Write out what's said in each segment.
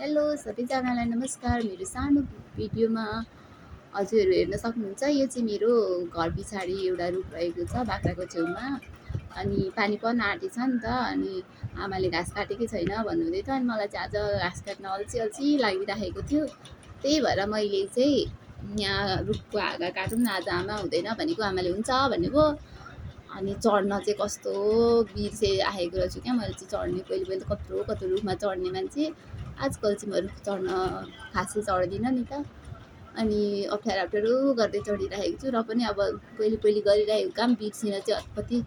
Hello सबैजनालाई नमस्कार। मेरो सानो भिडियोमा हजुरहरू हेर्न सक्नुहुन्छ। यो चाहिँ मेरो घर पछाडि एउटा रुख रहेको छ बाख्राको छेउमा। अनि पानी पर्न आँटेछ नि त, अनि आमाले घाँस काटेकै छैन भन्नुहुँदै थियो। अनि मलाई चाहिँ आज घाँस काट्न अल्छी लागिराखेको थियो। त्यही भएर मैले चाहिँ यहाँ रुखको हाँगा काटौँ न आज, आमा हुँदैन भनेको, आमाले हुन्छ भनेको। अनि चढ्न चाहिँ कस्तो बिर्सिआएको रहेछु क्या मैले चाहिँ चढ्ने। पहिले कत्रो रुखमा चढ्ने मान्छे, आजकल चाहिँ म रुख चढ्न खासै चढ्दिनँ नि त। अनि अप्ठ्यारो गर्दै चढिरहेको छु, र पनि अब पहिले गरिरहेको काम बिर्सिन चाहिँ कति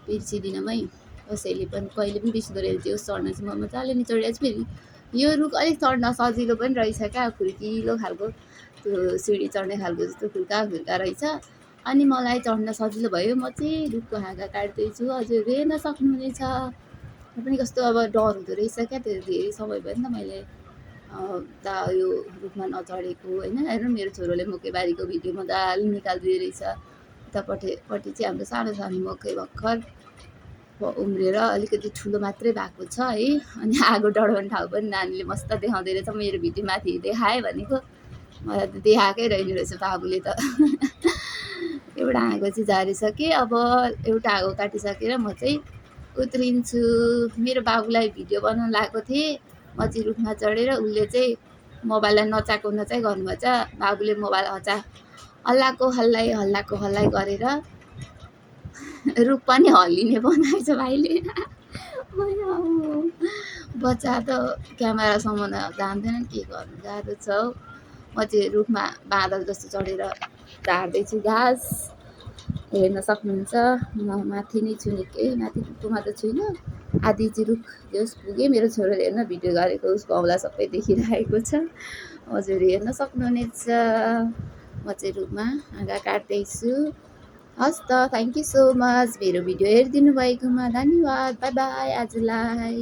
बिर्सिदिनँ मै। कसैले पनि कहिले पनि बिर्सिँदो रहेछ त्यो चढ्न चाहिँ। म मजाले नि चढिरहेको छु। फेरि यो रुख अलिक चढ्न सजिलो पनि रहेछ क्या, खुर्किलो खालको, त्यो सिँढी चढ्ने खालको जस्तो खुर्का रहेछ। अनि मलाई चढ्न सजिलो भयो। म चाहिँ रुखको हाँगा काट्दैछु, हजुरले हेर्न सक्नुहुनेछ। र पनि कस्तो अब डर हुँदो रहेछ क्या, त्यो धेरै समय भयो नि त मैले यो रुखमा नचढेको होइन। हेर्नु मेरो छोरोले मकैबारीको भिडियो मजाले निकालिदिँदो रहेछ। उतापट्टि चाहिँ हाम्रो सानो मकै भर्खर उम्रेर अलिकति ठुलो मात्रै भएको छ है। अनि आगो डढाउने ठाउँ पनि नानीले मस्त देखाउँदै रहेछ। मेरो भिडियो माथि देखाएँ भनेको मलाई त देखाएकै रहेन रहेछ बाबुले त। एउटा हाँगो चाहिँ झारिसकेँ। अब एउटा हाँगो काटिसकेर म चाहिँ उत्रिन्छु। मेरो बाबुलाई भिडियो बनाउन लगाएको थिएँ, म चाहिँ रुखमा चढेर। उसले चाहिँ मोबाइललाई नचाको गर्नुभएछ। बाबुले मोबाइल हल्लाको हल्लाइ गरेर रुख पनि हल्लिने बनाएछ भाइले। बच्चा त क्यामेरा समाउन जान्दैन, के गर्नु गाह्रो छ हौ। म चाहिँ रुखमा बादल जस्तो चढेर झार्दैछु घाँस, हेर्न सक्नुहुन्छ। म माथि नै छु, निकै माथि रुखमा त छुइनँ। आधी चाहिँ रुख जस पुगेँ। मेरो छोरोले हेर्न भिडियो गरेको उसको औँला सबै देखिरहेको छ, हजुर हेर्न सक्नुहुनेछ। म चाहिँ रुखमा हाँगा काट्दैछु। हस् त, थ्याङ्क यू सो मच मेरो भिडियो हेरिदिनु भएकोमा धन्यवाद। बाई बाई आजलाई।